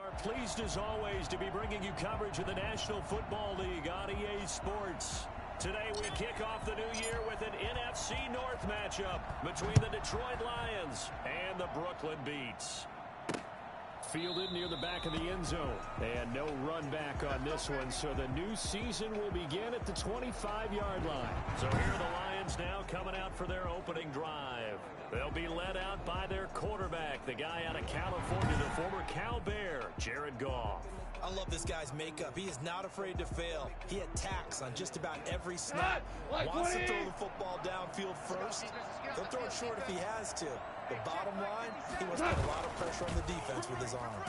Are pleased as always to be bringing you coverage of the National Football League on EA Sports. Today we kick off the new year with an NFC North matchup between the Detroit Lions and the Brooklyn Beats. Fielded near the back of the end zone. And no run back on this one, so the new season will begin at the 25-yard line. So here are the Lions now coming out for their opening drive. They'll be led out by their quarterback, the guy out of California, the former Cal Bear, Jared Goff. I love this guy's makeup. He is not afraid to fail. He attacks on just about every snap. Wants to throw the football downfield first. He'll throw it short if he has to. The bottom line, he wants to put a lot of pressure on the defense with his arm.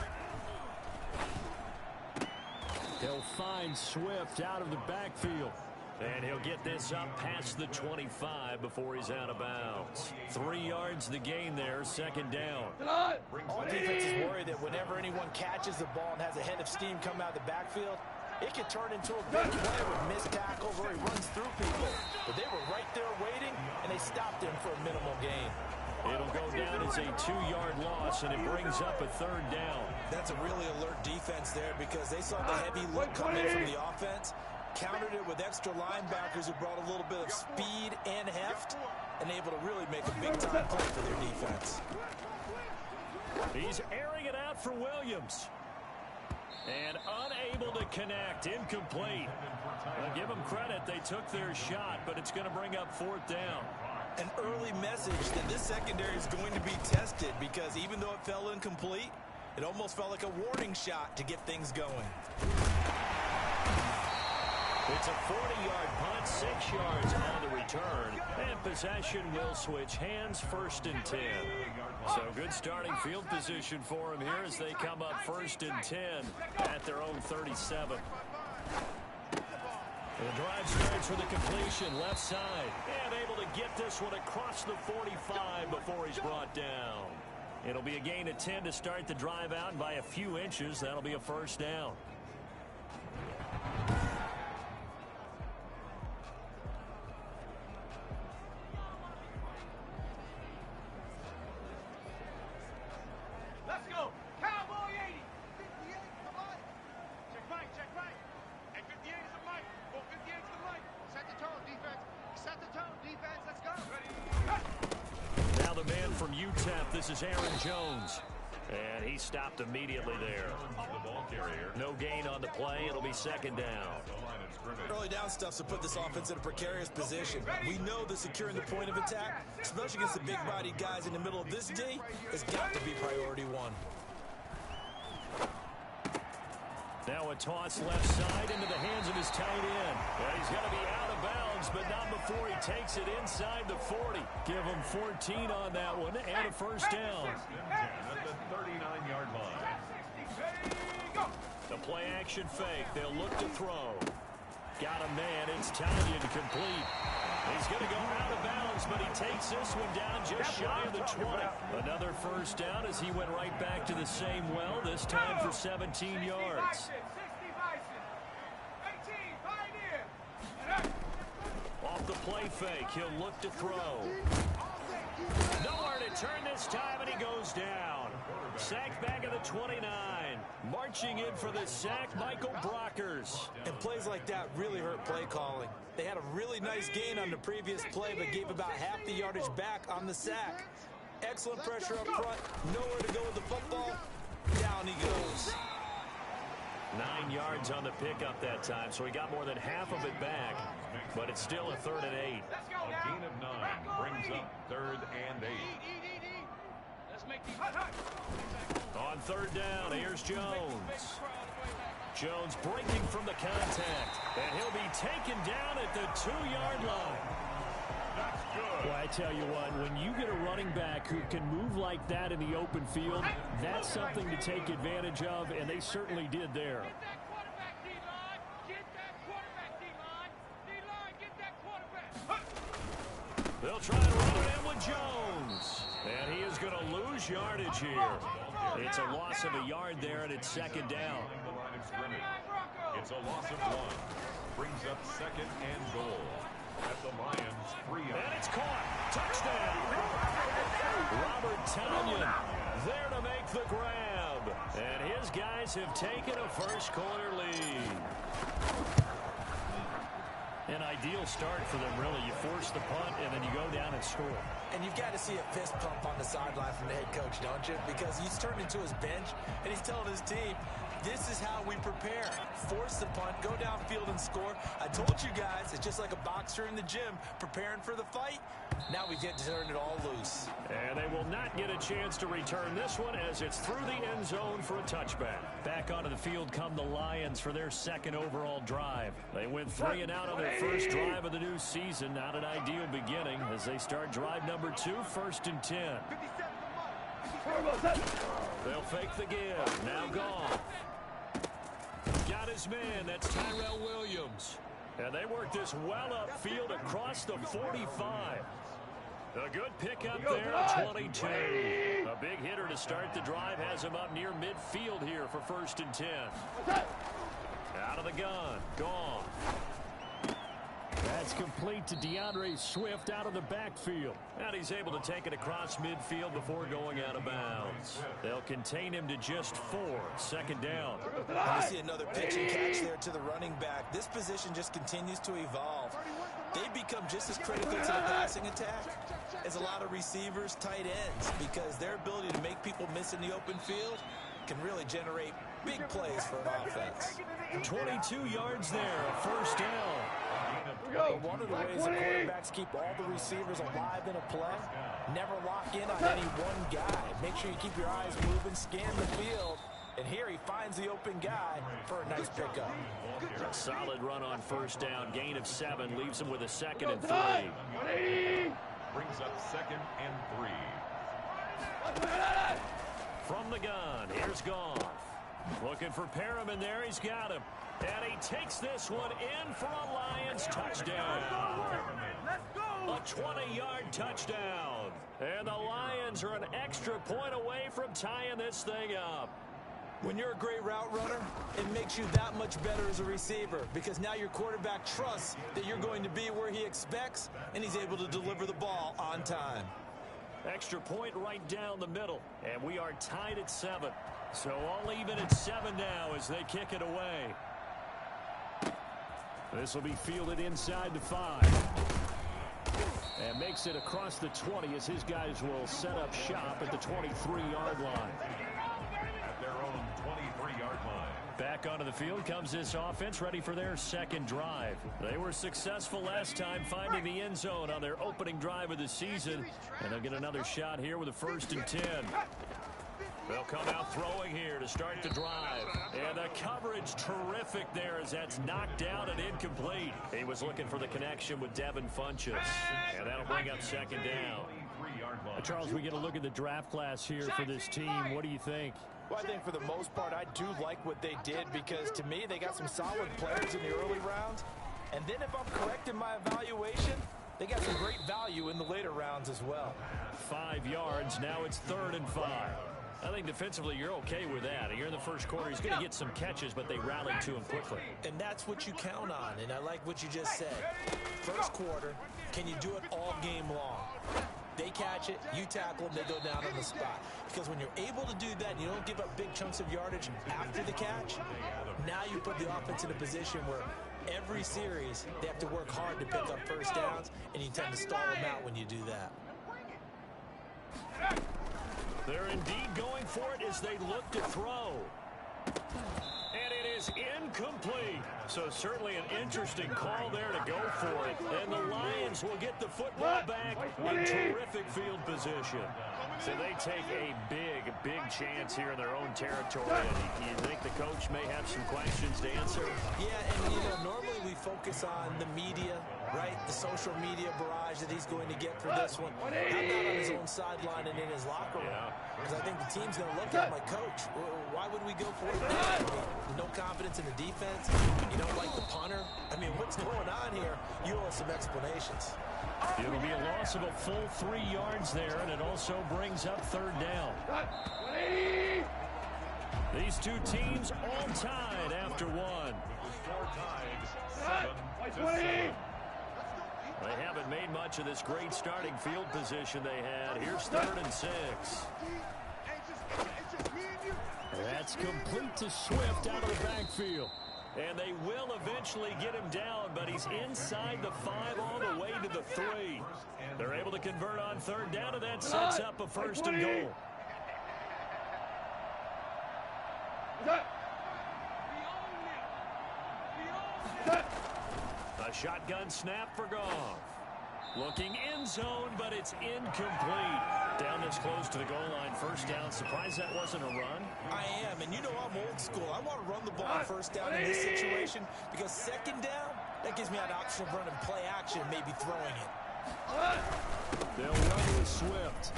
He'll find Swift out of the backfield. And he'll get this up past the 25 before he's out of bounds. 3 yards the gain there, second down. All defenses worry that whenever anyone catches the ball and has a head of steam come out of the backfield, it can turn into a big play with missed tackles or he runs through people. But they were right there waiting, and they stopped him for a minimal gain. It'll go down as a 2-yard loss, and it brings up a third down. That's a really alert defense there because they saw the heavy look coming from the offense, countered it with extra linebackers who brought a little bit of speed and heft, and able to really make a big-time play for their defense. He's airing it out for Williams. And unable to connect, incomplete. I'll give them credit, they took their shot, but it's going to bring up fourth down. An early message that this secondary is going to be tested because even though it fell incomplete, it almost felt like a warning shot to get things going. It's a 40-yard punt, 6 yards on the return, and possession will switch hands, first and 10. So good starting field position for them here as they come up first and 10 at their own 37. The drive starts with a completion, left side, and able to get this one across the 45 before he's brought down. It'll be a gain of 10 to start the drive out, and by a few inches, that'll be a first down. Let's go. Cowboy 80. 58, come on. Check right. And 58 is the right. Go 58 to the right. Set the tone, defense. Set the tone, defense. Let's go. Ready. Now the man from UTEP, this is Aaron Jones. And he stopped immediately there. No gain on the play. It'll be second down. Early down stuff to put this offense in a precarious position. We know that securing the point of attack, especially against the big-bodied guys in the middle of this D, has got to be priority one. Now a toss left side into the hands of his tight end. And he's going to be out of bounds, but not before he takes it inside the 40. Give him 14 on that one and a first down. At the 39-yard line. The play action fake. They'll look to throw. Got a man. It's Tanyan complete. He's going to go out of bounds, but he takes this one down just shy of the 20. Another first down as he went right back to the same well, this time for 17 yards. Off the play fake, he'll look to throw. Nowhere to turn this time, and he goes down. Sacked back at the 29. Marching in for the sack, Michael Brockers. And plays like that really hurt play calling. They had a really nice gain on the previous play, but gave about half the yardage back on the sack. Excellent pressure up front. Nowhere to go with the football. Down he goes. 9 yards on the pickup that time, so he got more than half of it back. But it's still a 3rd and 8. A gain of 9 brings up 3rd and 8. On 3rd down, here's Jones. Jones breaking from the contact, and he'll be taken down at the 2-yard line. Well, I tell you what, when you get a running back who can move like that in the open field, that's something to take advantage of, and they certainly did there. They'll try to run it in with Jones. And he is going to lose yardage here. It's a loss of a yard there, and it's second down. It's a loss of 1. Brings up 2nd and goal. At the Lions, 3 yards. And it's caught. Touchdown. Robert Tanyan there to make the grab. And his guys Lions have taken a first-quarter lead. An ideal start for them, really. You force the punt, and then you go down and score. And you've got to see a fist pump on the sideline from the head coach, don't you? Because he's turned into his bench, and he's telling his team, this is how we prepare. Force the punt, go downfield and score. I told you guys, it's just like a boxer in the gym preparing for the fight. Now we get to turn it all loose. And they will not get a chance to return this one as it's through the end zone for a touchback. Back onto the field come the Lions for their second overall drive. They went 3 and out on their first drive of the new season. Not an ideal beginning as they start drive number 2, 1st and 10. They'll fake the give. Now gone. Got his man. That's Tyrell Williams. And they work this well upfield across the 45. A good pickup there at 22. A big hitter to start the drive has him up near midfield here for 1st and 10. Out of the gun. Gone. That's complete to DeAndre Swift out of the backfield. And he's able to take it across midfield before going out of bounds. They'll contain him to just 4. 2nd down. You see another pitch and catch there to the running back. This position just continues to evolve. They become just as critical to the passing attack as a lot of receivers, tight ends, because their ability to make people miss in the open field can really generate big plays for an offense. 22 yards there, a 1st down. One of the ways the quarterbacks keep all the receivers alive in a play, never lock in on any one guy. Make sure you keep your eyes moving, scan the field, and here he finds the open guy for a nice pickup. A solid run on 1st down. Gain of 7 leaves him with a 2nd and 3. Brings up 2nd and 3. From the gun, here's Goff. Looking for Perriman there. He's got him. And he takes this one in for a Lions touchdown. A 20-yard touchdown. And the Lions are an extra point away from tying this thing up. When you're a great route runner, it makes you that much better as a receiver because now your quarterback trusts that you're going to be where he expects, and he's able to deliver the ball on time. Extra point right down the middle. And we are tied at 7. So all even at 7 now as they kick it away. This will be fielded inside the 5. And makes it across the 20 as his guys will set up shop at the 23-yard line. At their own 23-yard line. Back onto the field comes this offense, ready for their second drive. They were successful last time finding the end zone on their opening drive of the season. And they'll get another shot here with a 1st and 10. They'll come out throwing here to start the drive. And the coverage terrific there as that's knocked down and incomplete. He was looking for the connection with Devin Funchess. And that'll bring up 2nd down. Charles, we get a look at the draft class here for this team. What do you think? Well, I think for the most part, I do like what they did because to me, they got some solid players in the early rounds. And then if I'm correct in my evaluation, they got some great value in the later rounds as well. 5 yards. Now it's 3rd and 5. I think defensively you're okay with that. You're in the first quarter. He's going to get some catches, but they rallied to him quickly. And that's what you count on, and I like what you just said. First quarter, can you do it all game long? They catch it, you tackle them, they go down on the spot. Because when you're able to do that, and you don't give up big chunks of yardage after the catch, now you put the offense in a position where every series they have to work hard to pick up 1st downs, and you tend to stall them out when you do that. They're indeed going for it as they look to throw. And it is incomplete. So certainly an interesting call there to go for it. And the Lions will get the football back in terrific field position. So they take a big chance here in their own territory. And you think the coach may have some questions to answer? Yeah, and normally we focus on the media, right? The social media barrage that he's going to get for this one. How about on his own sideline and in his locker room? Because I think the team's going to look at my coach. Why would we go for it now? No confidence in the defense? You don't like the punter? I mean, what's going on here? You owe us some explanations. It'll be a loss of a full 3 yards there, and it also brings up 3rd down. These two teams all tied after one. Score tied 7-7. They haven't made much of this great starting field position they had. Here's 3rd and 6. That's complete to Swift out of the backfield. And they will eventually get him down, but he's inside the 5 all the way to the 3. They're able to convert on 3rd down, and that sets up a 1st and goal. A shotgun snap for Goff. Looking end zone, but it's incomplete. Down this close to the goal line, 1st down. Surprised that wasn't a run? I am, and you know I'm old school. I want to run the ball on 1st down in this situation because 2nd down, that gives me an option of running play action, maybe throwing it. They'll run with Swift.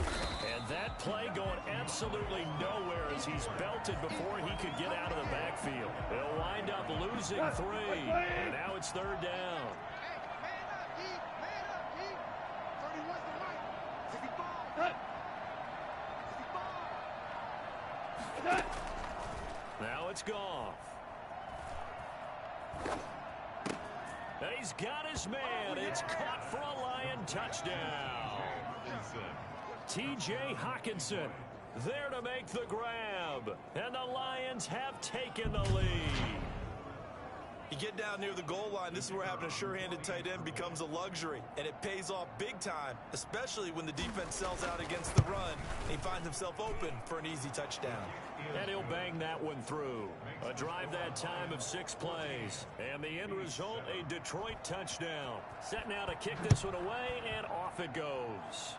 And that play going absolutely nowhere as he's belted before he could get out of the backfield. They'll wind up losing 3. And now it's 3rd down. Now it's Goff. He's got his man. It's caught for a Lion touchdown. T.J. Hockenson there to make the grab. And the Lions have taken the lead. You get down near the goal line, this is where having a sure-handed tight end becomes a luxury, and it pays off big time, especially when the defense sells out against the run, and he finds himself open for an easy touchdown. And he'll bang that one through. A drive that time of 6 plays. And the end result, a Detroit touchdown. Set now to kick this one away, and off it goes.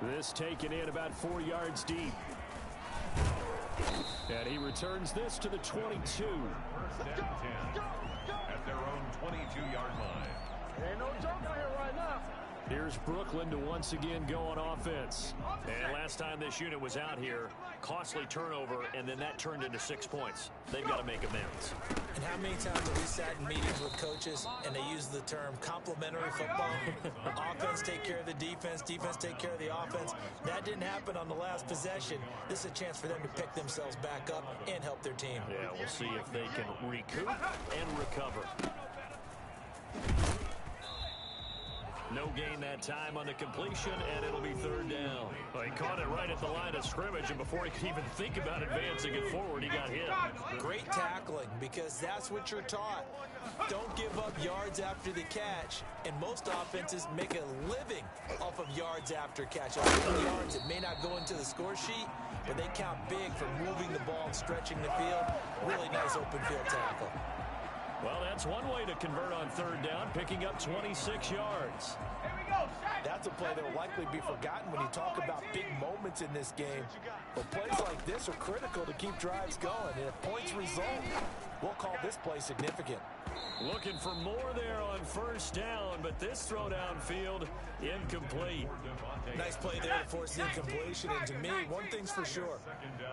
This taken in about 4 yards deep. And he returns this to the 22. 1st and 10 at their own 22-yard line. Ain't no joke out here right now. Here's Brooklyn to once again go on offense. And last time this unit was out here, costly turnover, and then that turned into 6 points. They've got to make amends. And how many times have we sat in meetings with coaches and they use the term complementary football? Offense take care of the defense, defense take care of the offense. That didn't happen on the last possession. This is a chance for them to pick themselves back up and help their team. Yeah, we'll see if they can recoup and recover. No gain that time on the completion, and it'll be 3rd down. Well, he caught it right at the line of scrimmage, and before he could even think about advancing it forward, he got hit. Great tackling, because that's what you're taught. Don't give up yards after the catch, and most offenses make a living off of yards after catch. Yards that may not go into the score sheet, but they count big for moving the ball and stretching the field. Really nice open field tackle. Well, that's one way to convert on 3rd down, picking up 26 yards. That's a play that will likely be forgotten when you talk about big moments in this game. But plays like this are critical to keep drives going. And if points result, we'll call this play significant. Looking for more there on 1st down, but this throw downfield, incomplete. Nice play there to force the incompletion. And to me, one thing's for sure.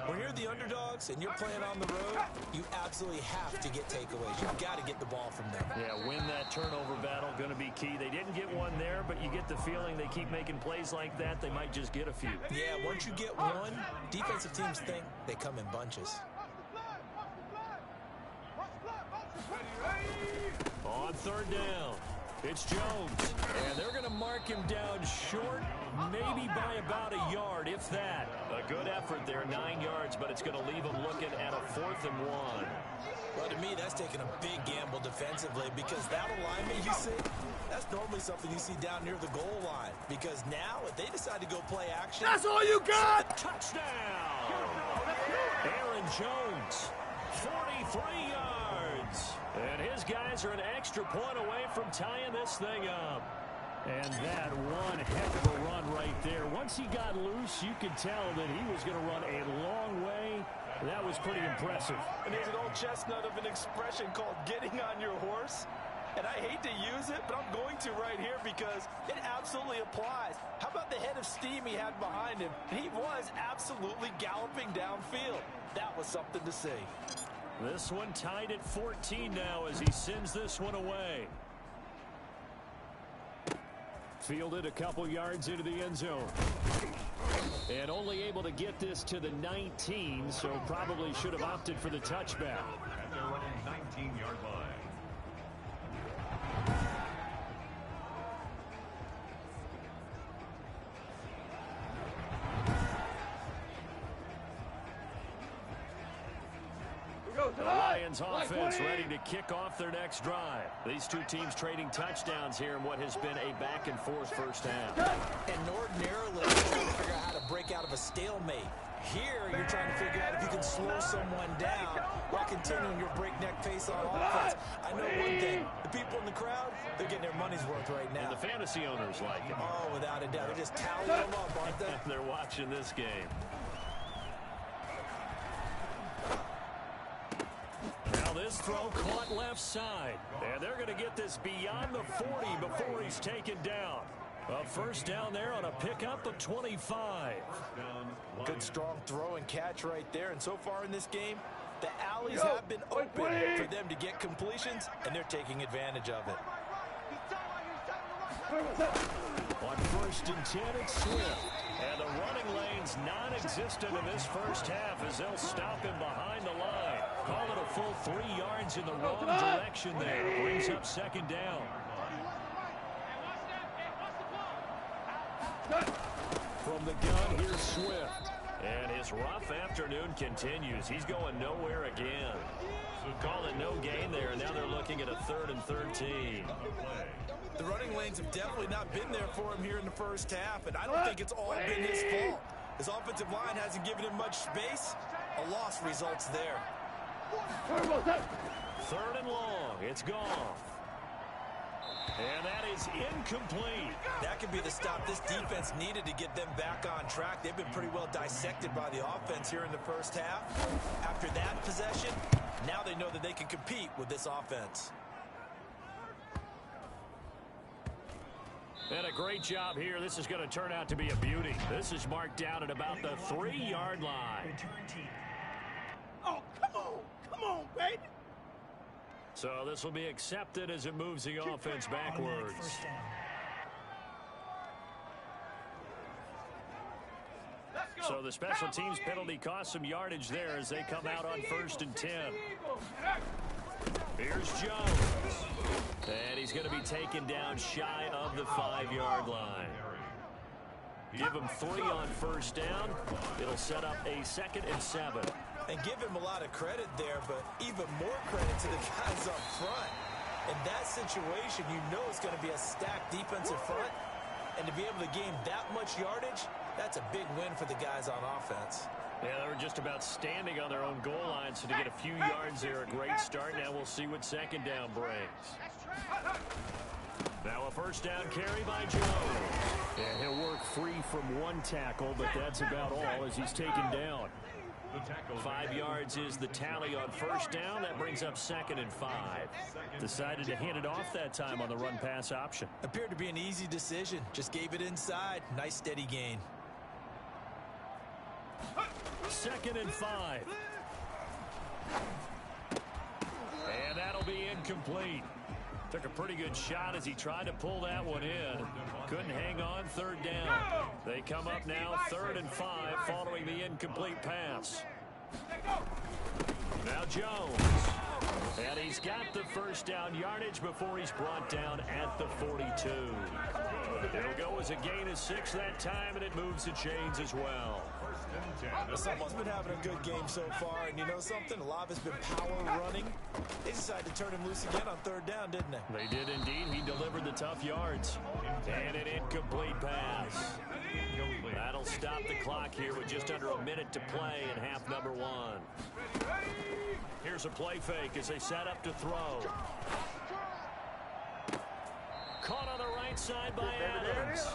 When you're the underdogs and you're playing on the road, you absolutely have to get takeaways. You've got to get the ball from them. Yeah, win that turnover battle, going to be key. They didn't get one there, but you get the feeling they keep making plays like that, they might just get a few. Yeah, once you get one, defensive teams think they come in bunches. On 3rd down, it's Jones, and they're going to mark him down short, maybe by about a yard, if that. A good effort there, 9 yards, but it's going to leave him looking at a 4th and 1. Well, to me, that's taking a big gamble defensively because that alignment you see, that's normally something you see down near the goal line. Because now, if they decide to go play action... That's all you got! Touchdown! Aaron Jones, 43 yards. And his guys are an extra point away from tying this thing up. And that one heck of a run right there. Once he got loose, you could tell that he was going to run a long way. That was pretty impressive. And there's an old chestnut of an expression called getting on your horse. And I hate to use it, but I'm going to right here because it absolutely applies. How about the head of steam he had behind him? He was absolutely galloping downfield. That was something to see. This one tied at 14 now as he sends this one away. Fielded a couple yards into the end zone. And only able to get this to the 19, so probably should have opted for the touchback. At their own 19-yard line. The Lions offense ready to kick off their next drive. These two teams trading touchdowns here in what has been a back-and-forth first half. And ordinarily, you're trying to figure out how to break out of a stalemate. Here, you're trying to figure out if you can slow someone down while continuing your breakneck pace on offense. I know one thing. The people in the crowd, they're getting their money's worth right now. And the fantasy owners like it. Oh, without a doubt. They're just tallying them up, aren't they? They're watching this game. Now this throw caught left side. And they're going to get this beyond the 40 before he's taken down. A first down there on a pickup of 25. Good strong throw and catch right there. And so far in this game, the alleys have been open for them to get completions, and they're taking advantage of it. On 1st and 10, it's Swift. And the running lane's non-existent in this first half as they'll stop him behind the line. Call it a full 3 yards in the wrong direction there. Brings up second down. From the gun, here's Swift. And his rough afternoon continues. He's going nowhere again. Call it no gain there, and now they're looking at a 3rd and 13. The running lanes have definitely not been there for him here in the first half, and I don't think it's all been his fault. His offensive line hasn't given him much space. A loss results there. 3rd and long. It's Goff. And that is incomplete. That could be the stop this defense needed to get them back on track. They've been pretty well dissected by the offense here in the first half. After that possession, now they know that they can compete with this offense. And a great job here. This is going to turn out to be a beauty. This is marked down at about the 3-yard line. Oh, come on, baby. So this will be accepted as it moves the offense backwards. So the special teams penalty cost some yardage there as they come out on 1st and 10. Here's Jones. And he's going to be taken down shy of the 5-yard line. Give him 3 on first down. It'll set up a 2nd and 7. And give him a lot of credit there, but even more credit to the guys up front. In that situation, you know it's going to be a stacked defensive front. And to be able to gain that much yardage, that's a big win for the guys on offense. Yeah, they were just about standing on their own goal line, so to get a few yards there, a great start. Now we'll see what second down brings. Now a first down carry by Jones. And he'll work free from 1 tackle, but that's about all as he's taken down. 5 yards is the tally on first down. That brings up 2nd and 5. Decided to hand it off that time on the run-pass option. Appeared to be an easy decision. Just gave it inside. Nice steady gain. 2nd and 5. And that'll be incomplete. Took a pretty good shot as he tried to pull that one in. Couldn't hang on 3rd down. They come up now 3rd and 5 following the incomplete pass. Now Jones. And he's got the first down yardage before he's brought down at the 42. It'll go as a gain of 6 that time, and it moves the chains as well. Someone's been having a good game so far, and you know something? A lot of it's been power running. They decided to turn him loose again on 3rd down, didn't they? They did indeed. He delivered the tough yards. And an incomplete pass. That'll stop the clock here with just under a minute to play in half number 1. Here's a play fake as they set up to throw. Caught on the right side by Adams.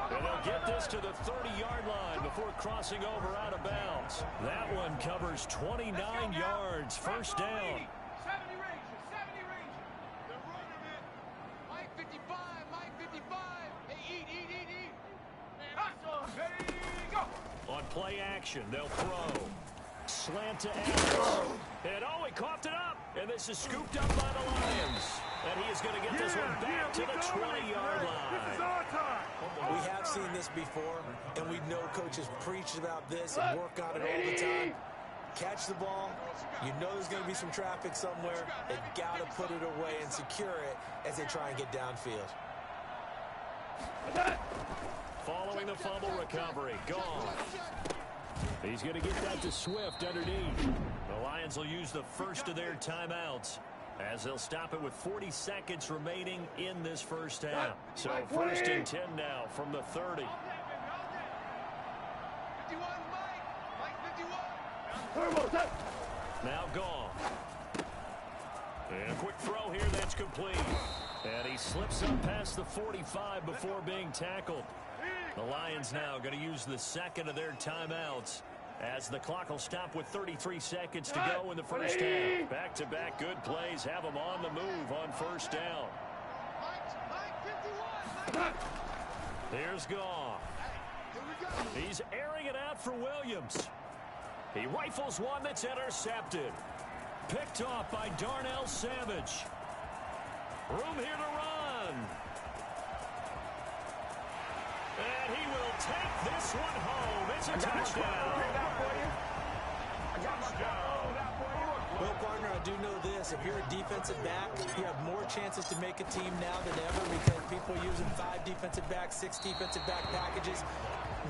And they'll get this to the 30-yard line before crossing over out of bounds. That one covers 29 yards. First down. 70 Rangers, 70 Rangers. The runner, man. Mike 55, Mike 55. Hey, eat. Man, hustle. Ready, go. On play action, they'll throw. Slant to Adams. And he coughed it up. And this is scooped up by the Lions. And he is going to get this one back to the 20-yard line. We have seen this before, and we know coaches preach about this and work on it all the time. Catch the ball. You know there's going to be some traffic somewhere. They've got to put it away and secure it as they try and get downfield. Following the fumble recovery. Gone. He's going to get that to Swift underneath. The Lions will use the first of their timeouts as they'll stop it with 40 seconds remaining in this first half. So first and 10 now from the 30. 51, Mike. 51. Now gone. And a quick throw here that's complete. And he slips up past the 45 before being tackled. The Lions now going to use the second of their timeouts as the clock will stop with 33 seconds to go in the first half. Back-to-back good plays have them on the move on first down. Here's Goff. He's airing it out for Williams. He rifles one that's intercepted. Picked off by Darnell Savage. Room here to run. And he will take this one home. It's a touchdown. Well, partner, I do know this. If you're a defensive back, you have more chances to make a team now than ever because people are using 5 defensive backs, 6 defensive back packages.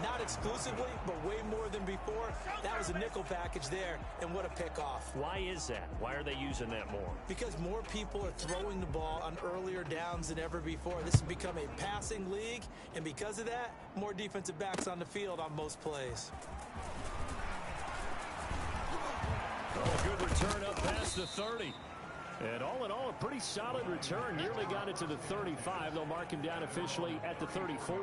Not exclusively, but way more than before. That was a nickel package there, and what a pickoff. Why is that? Why are they using that more? Because more people are throwing the ball on earlier downs than ever before. This has become a passing league, and because of that, more defensive backs on the field on most plays. Oh, good return up past the 30. And all in all, a pretty solid return. Nearly got it to the 35. They'll mark him down officially at the 34.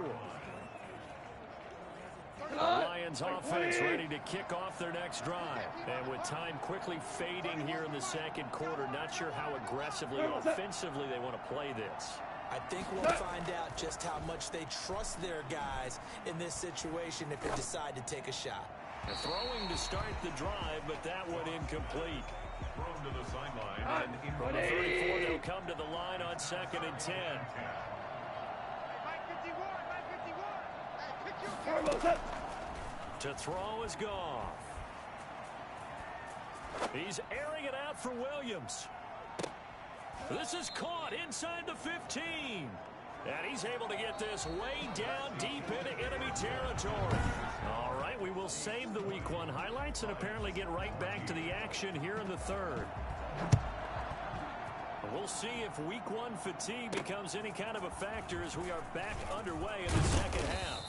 The Lions offense ready to kick off their next drive. And with time quickly fading here in the second quarter, not sure how aggressively offensively they want to play this. I think we'll find out just how much they trust their guys in this situation if they decide to take a shot. And throwing to start the drive, but that one incomplete. Thrown to the sideline. And From the 34, they'll come to the line on 2nd and 10. To throw is Goff. He's airing it out for Williams. This is caught inside the 15. And he's able to get this way down deep into enemy territory. All right, we will save the Week 1 highlights and apparently get right back to the action here in the third. We'll see if Week 1 fatigue becomes any kind of a factor as we are back underway in the second half.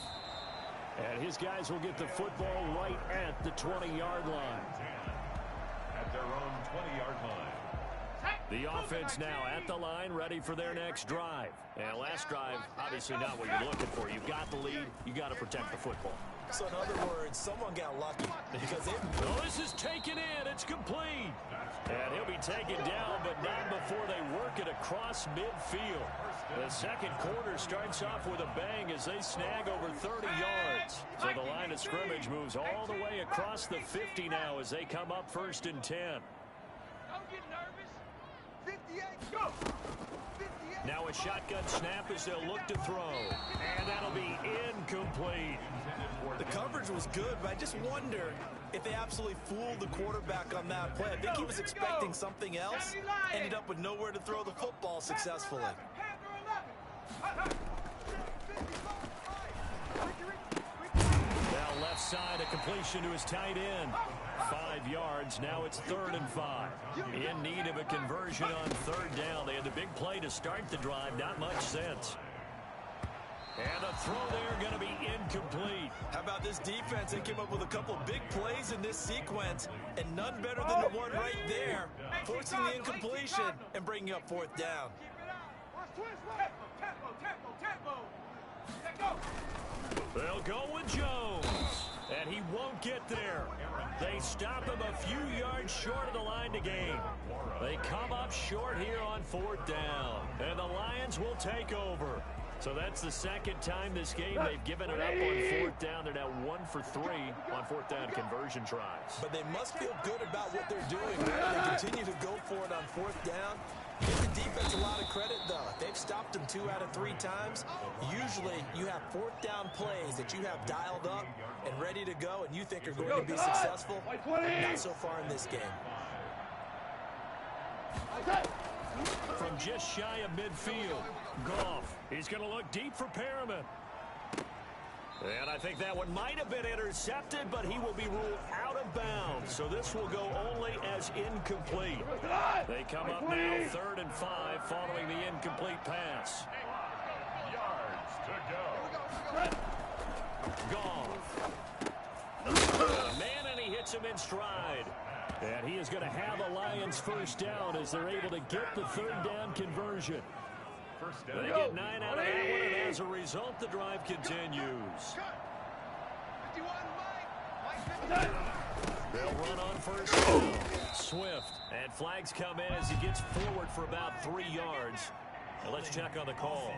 And his guys will get the football right at the 20-yard line. At their own 20-yard line. The offense now at the line, ready for their next drive. And last drive, obviously not what you're looking for. You've got the lead. You got to protect the football. So in other words, someone got lucky because they... Oh, this is taken in. It's complete. And he'll be taken down, but not before they work it across midfield. The second quarter starts off with a bang as they snag over 30 yards. So the line of scrimmage moves all the way across the 50 now as they come up 1st and 10. Don't get nervous. 58, go! 58. Now a shotgun snap as they'll look to throw. And that'll be incomplete. The coverage was good, but I just wonder if they absolutely fooled the quarterback on that play. I think he was expecting something else, ended up with nowhere to throw the football successfully. Now left side, a completion to his tight end. 5 yards, now it's 3rd and 5. In need of a conversion on 3rd down. They had the big play to start the drive, not much sense. And a throw there going to be incomplete. How about this defense? They came up with a couple of big plays in this sequence, and none better than the one right there, forcing the incompletion and bringing up 4th down. They'll go with Jones, and he won't get there. They stop him a few yards short of the line to gain. They come up short here on 4th down, and the Lions will take over. So that's the second time this game they've given it up on 4th down. They're now 1 for 3 on 4th down conversion tries. But they must feel good about what they're doing. They continue to go for it on 4th down. Give the defense a lot of credit, though. They've stopped them 2 out of 3 times. Usually, you have 4th down plays that you have dialed up and ready to go, and you think are going to be successful. Not so far in this game. From just shy of midfield, Goff. He's going to look deep for Perriman. And I think that one might have been intercepted, but he will be ruled out of bounds. So this will go only as incomplete. They come up now 3rd and 5 following the incomplete pass. Yards to go. Gone. Man, and he hits him in stride. And he is going to have a Lions first down as they're able to get the 3rd down conversion. First down. They get 9 out of that one, and as a result, the drive continues. They'll run on first down. Swift. And flags come in as he gets forward for about 3 yards. Now let's check on the call.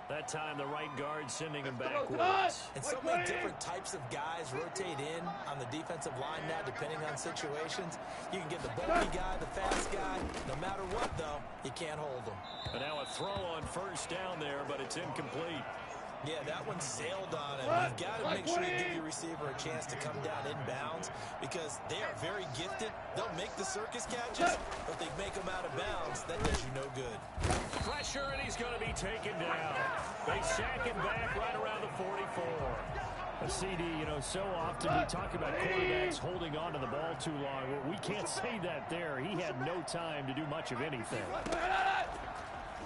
That time, the right guard sending him backwards. And so many different types of guys rotate in on the defensive line now, depending on situations. You can get the bulky guy, the fast guy. No matter what, though, you can't hold them. And now a throw on first down there, but it's incomplete. Yeah, that one sailed on him. You've got to make sure you give your receiver a chance to come down inbounds because they are very gifted. They'll make the circus catches, but they make them out of bounds. That does you no good. Pressure, and he's going to be taken down. They sack him back right around the 44. A CD, you know, so often we talk about quarterbacks holding on to the ball too long. Well, we can't say that there. He had no time to do much of anything.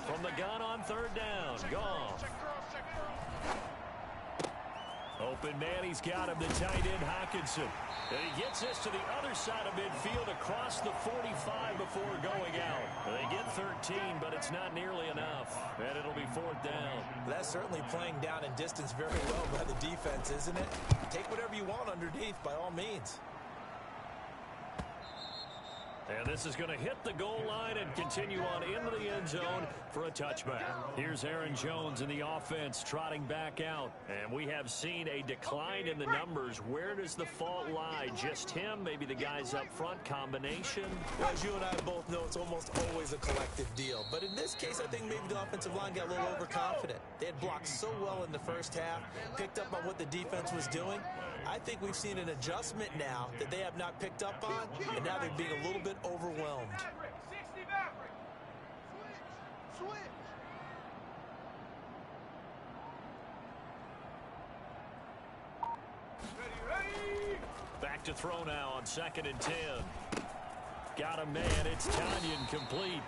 From the gun on 3rd down, Goff. Open man, he's got him, the tight end Hockenson. And he gets this to the other side of midfield across the 45 before going out. They get 13, but it's not nearly enough. And it'll be 4th down. That's certainly playing down in distance very well by the defense, isn't it? Take whatever you want underneath, by all means. And this is going to hit the goal line and continue on into the end zone for a touchback. Here's Aaron Jones in the offense trotting back out. And we have seen a decline in the numbers. Where does the fault lie? Just him? Maybe the guys up front? Combination? Well, as you and I both know, it's almost always a collective deal. But in this case, I think maybe the offensive line got a little overconfident. They had blocked so well in the first half, picked up on what the defense was doing. I think we've seen an adjustment now that they have not picked up on, and now they're being a little bit overwhelmed. Back to throw now on 2nd and 10. Got a man. It's Tanyan complete.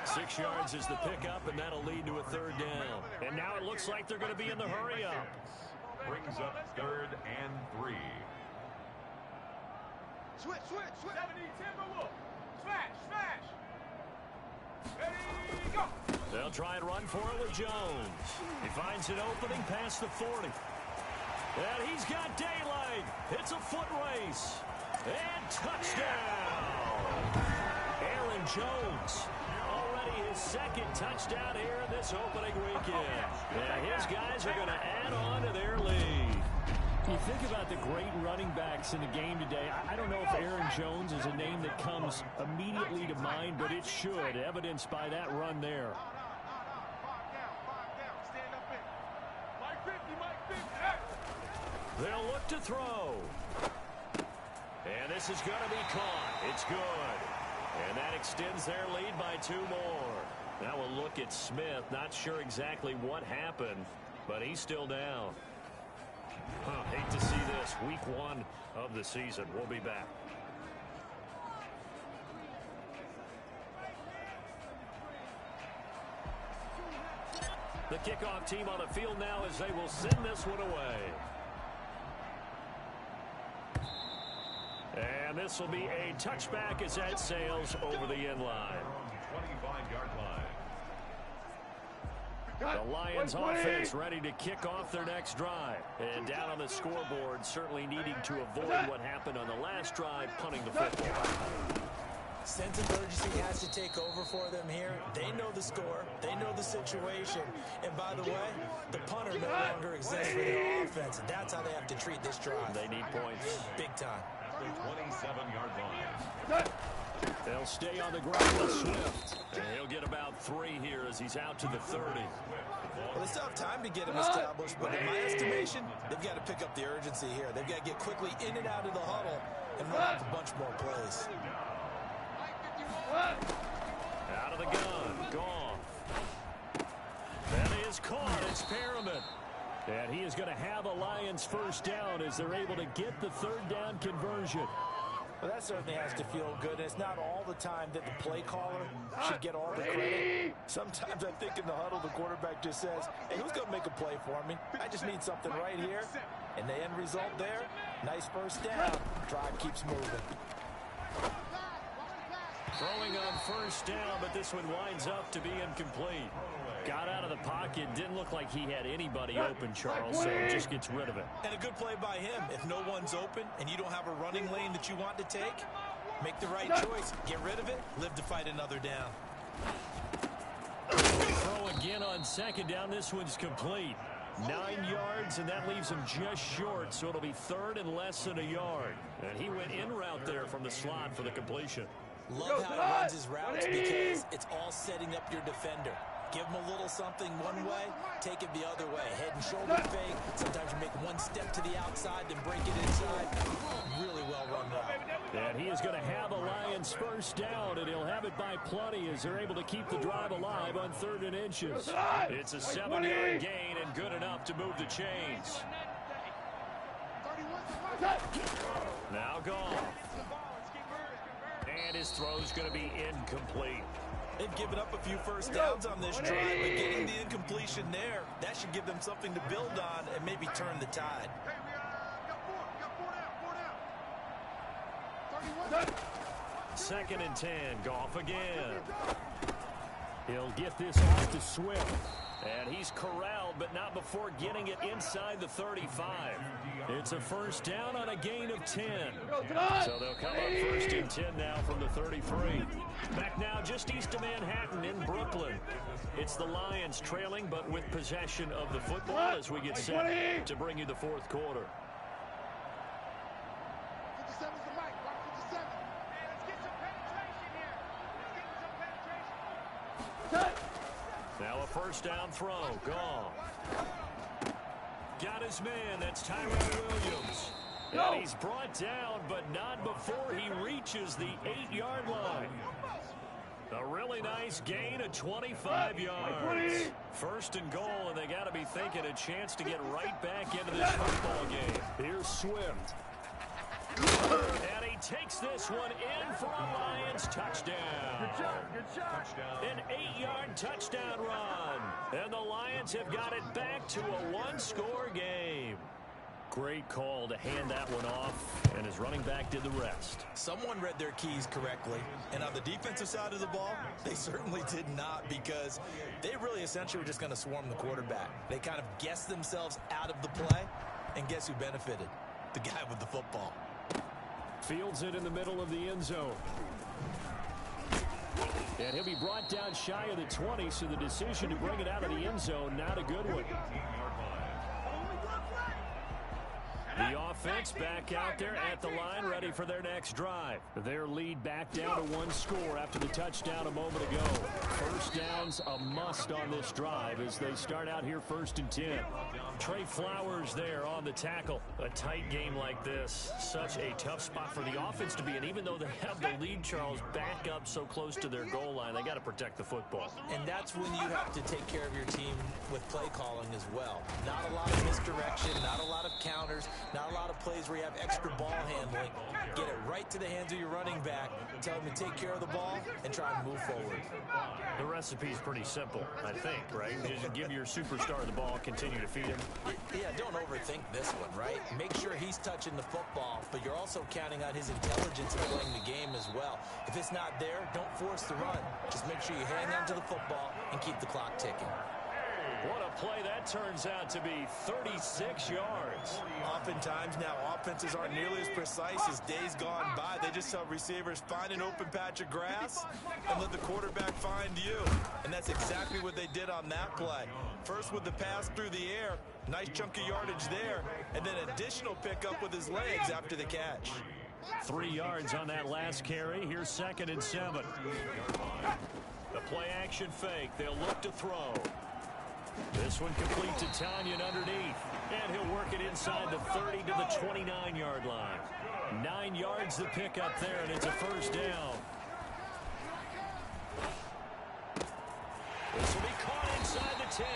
6 yards is the pickup, and that'll lead to a 3rd down. And now it looks like they're going to be in the hurry-up. Brings up 3rd and 3. Switch. 70 Timberwolf. Smash. Ready, go. They'll try and run for it with Jones. He finds an opening past the 40. And he's got daylight. It's a foot race. And touchdown. Aaron Jones. Already his 2nd touchdown here in this opening weekend. And his guys are going to add on to their lead. You think about the great running backs in the game today. I don't know if Aaron Jones is a name that comes immediately to mind, but it should, evidenced by that run there. Stand up in. Mike 50. They'll look to throw. And this is going to be caught. It's good. And that extends their lead by 2 more. Now we'll look at Smith. Not sure exactly what happened, but he's still down. Hate to see this. Week 1 of the season. We'll be back. The kickoff team on the field now as they will send this one away. And this will be a touchback as that sails over the end line. 25-yard line. The Lions offense ready to kick off their next drive. And down on the scoreboard, certainly needing to avoid what happened on the last drive, punting the football. Sense of urgency has to take over for them here. They know the score. They know the situation. And by the way, the punter no longer exists for their offense. And that's how they have to treat this drive. They need points. Big time. The 27-yard line. They'll stay on the ground with Swift. And he'll get about 3 here as he's out to the 30. Well, they still have time to get him established, but in my estimation, they've got to pick up the urgency here. They've got to get quickly in and out of the huddle and run off a bunch more plays. Out of the gun. Goff. That is caught. It's Perriman. And he is going to have a Lions first down as they're able to get the third down conversion. Well, that certainly has to feel good. And it's not all the time that the play caller should get all the credit. Sometimes I think in the huddle, the quarterback just says, hey, who's going to make a play for me? I just need something right here. And the end result there, nice first down. Drive keeps moving. Throwing on first down, but this one winds up to be incomplete. Got out of the pocket. Didn't look like he had anybody open, Charles, so just gets rid of it. And a good play by him. If no one's open and you don't have a running lane that you want to take, make the right choice. Get rid of it. Live to fight another down. Throw again on second down. This one's complete. 9 yards, and that leaves him just short, so it'll be third and less than a yard. And he went in route there from the slot for the completion. Love how he runs his routes because it's all setting up your defender. Give him a little something one way, take it the other way. Head and shoulder fake. Sometimes you make one step to the outside, then break it inside. Really well run route. And he is going to have a Lions first down, and he'll have it by plenty as they're able to keep the drive alive on 3rd and inches. It's a 7-yard gain and good enough to move the chains. Now gone. And his throw's going to be incomplete. They've given up a few first downs on this drive, but getting the incompletion there, that should give them something to build on and maybe turn the tide. Second and 10, Goff again. He'll get this off to Swift. And he's corralled, but not before getting it inside the 35. It's a first down on a gain of 10. So they'll come up first and 10 now from the 33. Back now just east of Manhattan in Brooklyn. It's the Lions trailing, but with possession of the football as we get set to bring you the fourth quarter. Now a first down throw. Gone. Got his man. That's Tyrell Williams. And he's brought down, but not before he reaches the 8-yard line. A really nice gain of 25 yards. First and goal, and they got to be thinking a chance to get right back into this football game. Here's Swift. And he takes this one in for a Lions touchdown. Good shot. An 8-yard touchdown run. And the Lions have got it back to a one-score game. Great call to hand that one off, and his running back did the rest. Someone read their keys correctly, and on the defensive side of the ball, they certainly did not, because they really essentially were just going to swarm the quarterback. They kind of guessed themselves out of the play, and guess who benefited? The guy with the football. Fields it in the middle of the end zone. And he'll be brought down shy of the 20, so the decision to bring it out of the end zone, not a good one. The offense back out there at the line, ready for their next drive. Their lead back down to one score after the touchdown a moment ago. First down's a must on this drive as they start out here 1st and 10. Trey Flowers there on the tackle. A tight game like this, such a tough spot for the offense to be in. Even though they have the lead, Charles, back up so close to their goal line, they got to protect the football. And that's when you have to take care of your team with play calling as well. Not a lot of misdirection, not a lot of counters, not a lot of plays where you have extra ball handling. Get it right to the hands of your running back, tell him to take care of the ball, and try and move forward. The recipe's pretty simple, I think, right? Just give your superstar the ball, continue to feed him. Yeah, don't overthink this one, right? Make sure he's touching the football, but you're also counting on his intelligence in playing the game as well. If it's not there, don't force the run. Just make sure you hang on to the football and keep the clock ticking. What a play that turns out to be, 36 yards. Oftentimes now, offenses aren't nearly as precise as days gone by. They just have receivers find an open patch of grass and let the quarterback find you. And that's exactly what they did on that play. First with the pass through the air, nice chunk of yardage there, and then additional pickup with his legs after the catch. 3 yards on that last carry. Here's 2nd and 7. The play action fake. They'll look to throw. This one complete to Tanyan underneath. And he'll work it inside the 30 to the 29-yard line. 9 yards the pickup there, and it's a first down. This will be caught inside the 10.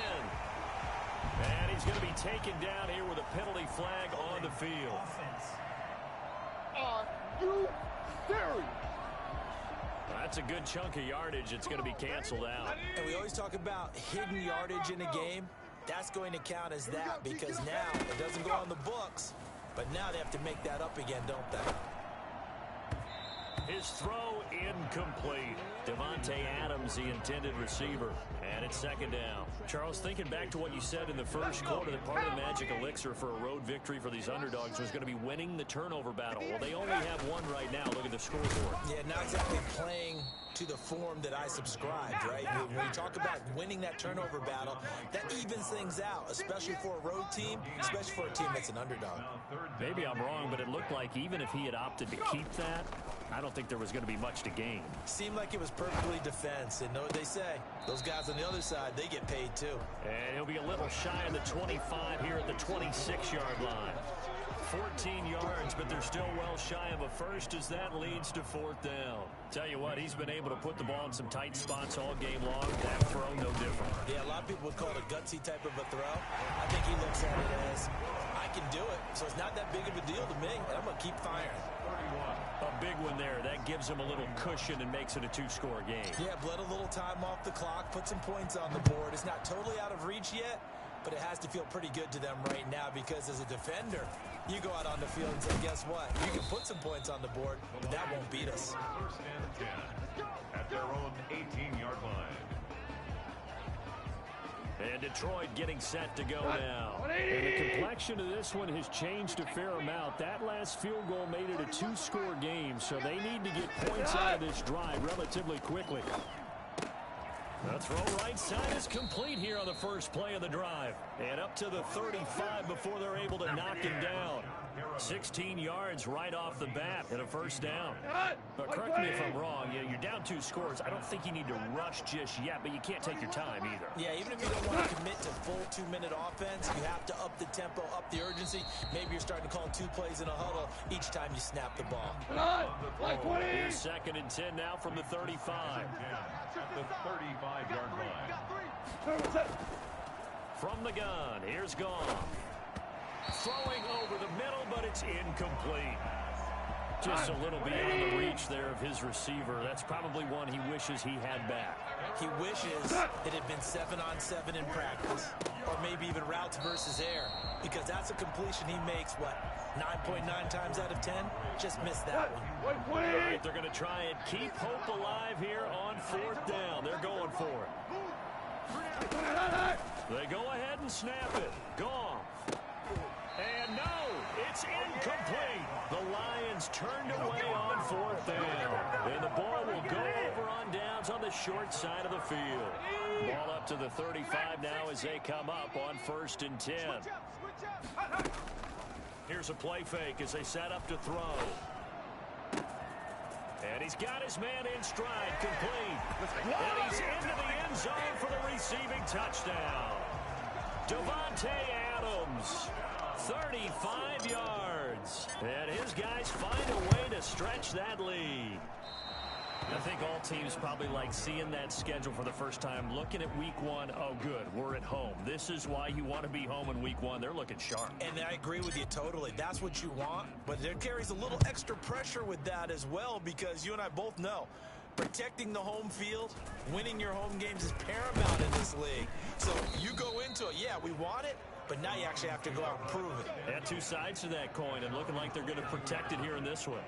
And he's going to be taken down here with a penalty flag on the field. Are you serious? That's a good chunk of yardage. It's going to be canceled out. And we always talk about hidden yardage in a game. That's going to count as that because now it doesn't go on the books, but now they have to make that up again, don't they? His throw incomplete. Davante Adams, the intended receiver. And it's second down. Charles, thinking back to what you said in the first quarter, that part of the magic elixir for a road victory for these underdogs was going to be winning the turnover battle. Well, they only have one right now. Look at the scoreboard. Yeah, not exactly playing to the form that I subscribed, right? When you talk about winning that turnover battle, that evens things out, especially for a road team, especially for a team that's an underdog. Maybe I'm wrong, but it looked like even if he had opted to keep that, I don't think there was going to be much to gain. Seemed like it was perfectly defense, and know what they say. Those guys on the other side, they get paid too. And he'll be a little shy of the 25 here at the 26-yard line. 14 yards, but they're still well shy of a first as that leads to fourth down. Tell you what, he's been able to put the ball in some tight spots all game long. That throw, no different. Yeah, a lot of people would call it a gutsy type of a throw. I think he looks at it as, I can do it, so it's not that big of a deal to me, and I'm going to keep firing. A big one there. That gives him a little cushion and makes it a two-score game. Yeah, bled a little time off the clock, put some points on the board. It's not totally out of reach yet, but it has to feel pretty good to them right now because as a defender, you go out on the field and say, guess what? You can put some points on the board, but that won't beat us. First and 10 at their own 18-yard line. And Detroit getting set to go now. And the complexion of this one has changed a fair amount. That last field goal made it a two-score game, so they need to get points out of this drive relatively quickly. The throw right side is complete here on the first play of the drive. And up to the 35 before they're able to knock him down. 16 yards right off the bat and a first down. But correct me if I'm wrong, you're down 2 scores. I don't think you need to rush just yet, but you can't take your time either. Yeah, even if you don't want to commit to full 2-minute offense, you have to up the tempo, up the urgency. Maybe you're starting to call 2 plays in a huddle each time you snap the ball. Here's second and 10 now from the 35. At the 35-yard line. From the gun, here's Goff. Throwing over the middle, but it's incomplete. Just a little beyond the reach there of his receiver. That's probably one he wishes he had back. He wishes it had been 7-on-7 in practice, or maybe even routes versus air, because that's a completion he makes, what, 9.9 times out of 10? Just missed that one. All right, they're going to try and keep hope alive here on fourth down. They're going for it. They go ahead and snap it. Goff. And no, it's incomplete. The Lions turned away on fourth down. And the ball will go over on downs on the short side of the field. Ball up to the 35 now as they come up on first and 10. Here's a play fake as they set up to throw. And he's got his man in stride, complete. And he's into the end zone for the receiving touchdown. Davante Adams, 35 yards. And his guys find a way to stretch that lead. I think all teams probably like seeing that schedule for the first time, looking at week 1. Oh, good, we're at home. This is why you want to be home in week 1. They're looking sharp. And I agree with you totally. That's what you want, but there carries a little extra pressure with that as well because you and I both know protecting the home field, winning your home games is paramount in this league. So you go into it, yeah, we want it, but now you actually have to go out and prove it. Yeah, 2 sides to that coin, and looking like they're going to protect it here in this one.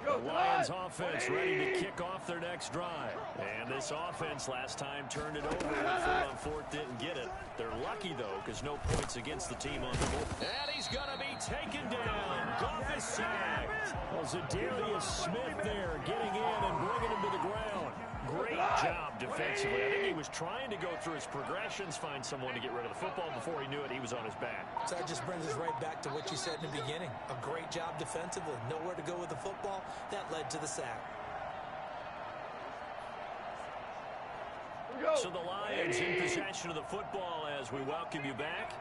The Lions offense ready to kick off their next drive. And this offense last time turned it over. On fourth, didn't get it. They're lucky, though, because no points against the team on the board. And he's going to be taken down. Goff is sacked. Well, Zadarius Smith there getting in and bringing him to the ground. Great job defensively. I think he was trying to go through his progressions, find someone to get rid of the football. Before he knew it, he was on his back. So that just brings us right back to what you said in the beginning. A great job defensively. Nowhere to go with the football. That led to the sack. So the Lions in possession of the football as we welcome you back.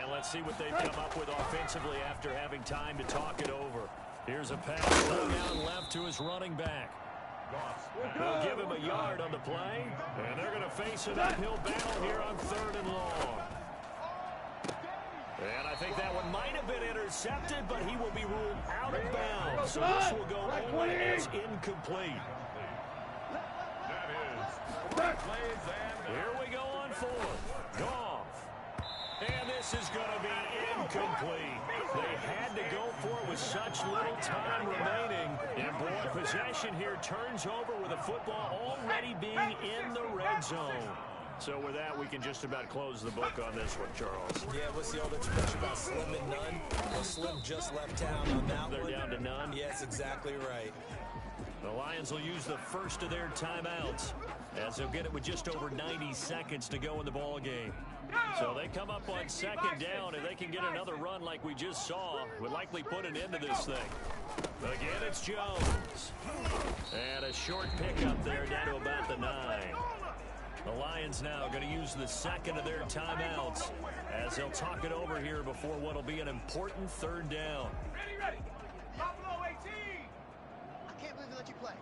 And let's see what they've come up with offensively after having time to talk it over. Here's a pass going out left to his running back. They'll give him a yard on the play, and they're going to face an uphill battle here on 3rd and long. And I think that one might have been intercepted, but he will be ruled out of bounds. So this will go only as incomplete. Here we go on 4th. Goff. And this is going to be incomplete. They had to go for it with such little time remaining. And boy, possession here turns over with the football already being in the red zone. So with that, we can just about close the book on this one, Charles. Yeah, what's the old expression about slim and none? Well, Slim just left town on that one. They're down to none. Yes, exactly right. The Lions will use the first of their timeouts, as they'll get it with just over 90 seconds to go in the ball game. So they come up on 2nd down, and they can get another run like we just saw. Would likely put an end to this thing. Again, it's Jones. And a short pickup there down to about the 9. The Lions now going to use the second of their timeouts as they'll talk it over here before what will be an important 3rd down. Ready. Buffalo 18. I can't believe they let you play.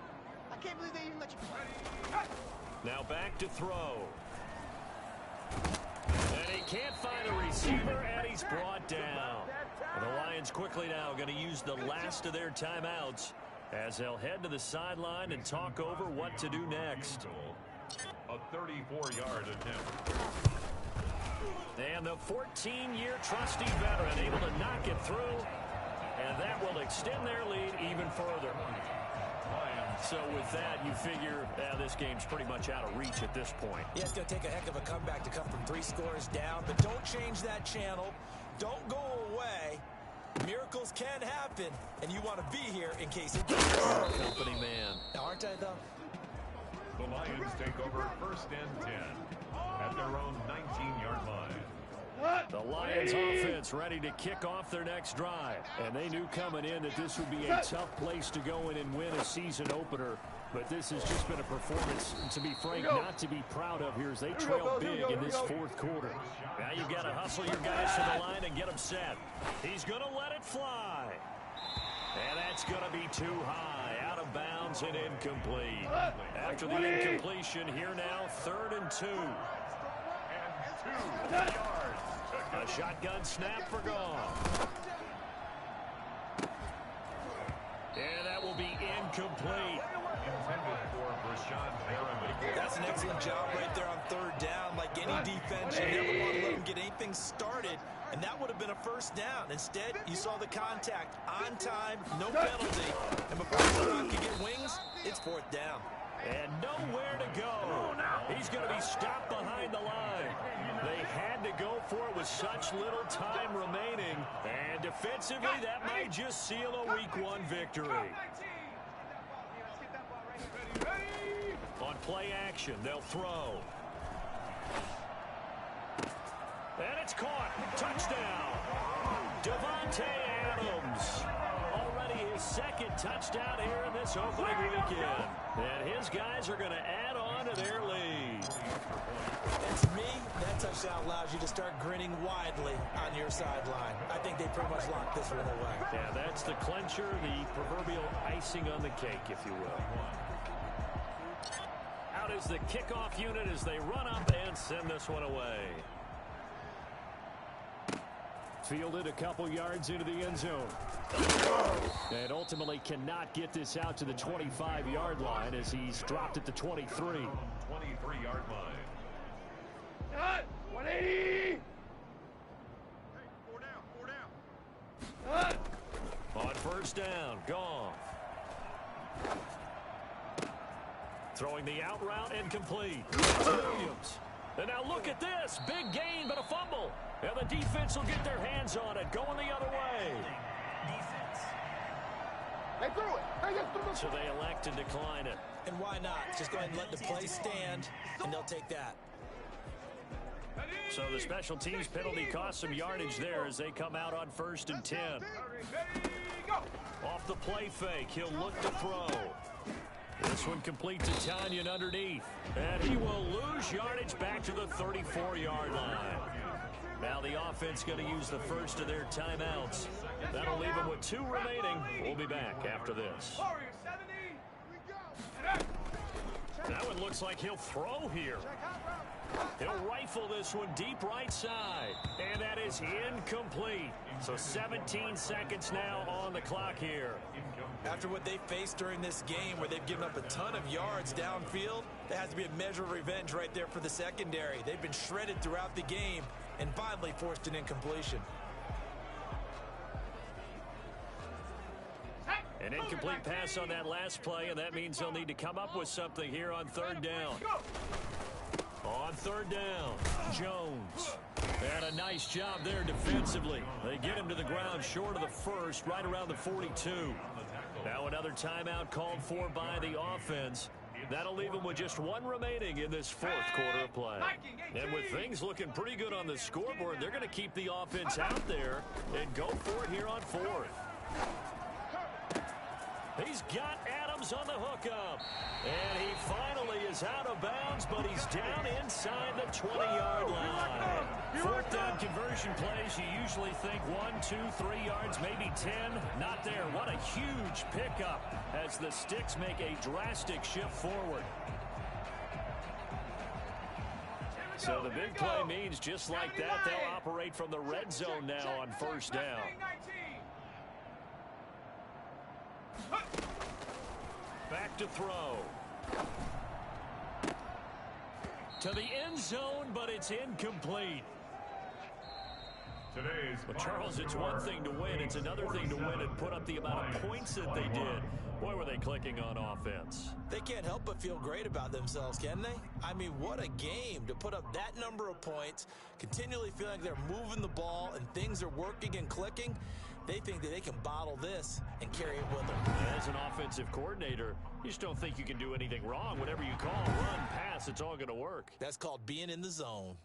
I can't believe they even let you play. Now back to throw. And he can't find a receiver, and he's brought down. And the Lions quickly now going to use the last of their timeouts as they'll head to the sideline and talk over what to do next. A 34-yard attempt. And the 14-year trusty veteran able to knock it through, and that will extend their lead even further. So with that, you figure this game's pretty much out of reach at this point. Yeah, it's going to take a heck of a comeback to come from 3 scores down, but don't change that channel. Don't go away. Miracles can happen, and you want to be here in case it does. Company man. Aren't I, though? The Lions take over 1st and 10 at their own 19-yard line. The Lions offense ready to kick off their next drive. And they knew coming in that this would be a tough place to go in and win a season opener. But this has just been a performance, to be frank, not to be proud of here as they trail big in this 4th quarter. Now you've got to hustle your guys to the line and get them set. He's going to let it fly. And that's going to be too high, out of bounds and incomplete. After the incompletion, here now, 3rd and 2. And 2 yards. A shotgun snap for Goff. And that will be incomplete. Intended for Brashad Perriman. That's an excellent job right there on 3rd down. Like any defense, you never want to let them get anything started. And that would have been a 1st down. Instead, you saw the contact on time, no penalty. And before the clock could get wings, it's 4th down. And nowhere to go. He's going to be stopped behind the line. They had to go for it with such little time remaining. And defensively, that might just seal a Week 1 victory. On play action, they'll throw. And it's caught. Touchdown. Davante Adams. Already his 2nd touchdown here in this opening weekend. And his guys are going to add on to their lead. And to me, that touchdown allows you to start grinning widely on your sideline. I think they pretty much locked this one away. Yeah, that's the clincher, the proverbial icing on the cake, if you will. Out is the kickoff unit as they run up and send this one away. Fielded a couple yards into the end zone. And ultimately cannot get this out to the 25-yard line as he's dropped at the 23. 23-yard line. 180. Four down. On 1st down, Goff. Throwing the out route incomplete. Williams. And now look at this. Big gain, but a fumble. And the defense will get their hands on it, going the other way. They threw it. So they elect to decline it. And why not? Just go ahead and let the play stand, and they'll take that. So the special teams penalty cost some yardage there as they come out on 1st and 10. Off the play fake, he'll look to throw. This one complete to Tanyan underneath. And he will lose yardage back to the 34-yard line. Now the offense going to use the first of their timeouts. That'll leave them with 2 remaining. We'll be back after this. That one looks like he'll throw here. He'll rifle this one deep right side. And that is incomplete. So 17 seconds now on the clock here. After what they faced during this game where they've given up a ton of yards downfield, there has to be a measure of revenge right there for the secondary. They've been shredded throughout the game and finally forced an incompletion. An incomplete pass on that last play, and that means they'll need to come up with something here on third down. On third down, Jones. And a nice job there defensively. They get him to the ground short of the first, right around the 42. Now another timeout called for by the offense. That'll leave them with just one remaining in this fourth quarter of play. And with things looking pretty good on the scoreboard, they're going to keep the offense out there and go for it here on fourth. He's got Adams on the hookup. And he finally is out of bounds, but he's down inside the 20-yard line. Fourth down conversion plays, you usually think 1, 2, 3 yards, maybe 10. Not there. What a huge pickup as the Sticks make a drastic shift forward. So the big play means just like that, they'll operate from the red zone now on first down. Back to throw. To the end zone, but it's incomplete. Well, Charles, it's one thing to win. It's another thing to win and put up the amount of points that they did. Boy, were they clicking on offense. They can't help but feel great about themselves, can they? I mean, what a game to put up that number of points, continually feeling like they're moving the ball and things are working and clicking. They think that they can bottle this and carry it with them. As an offensive coordinator, you just don't think you can do anything wrong. Whatever you call, run, pass, it's all going to work. That's called being in the zone.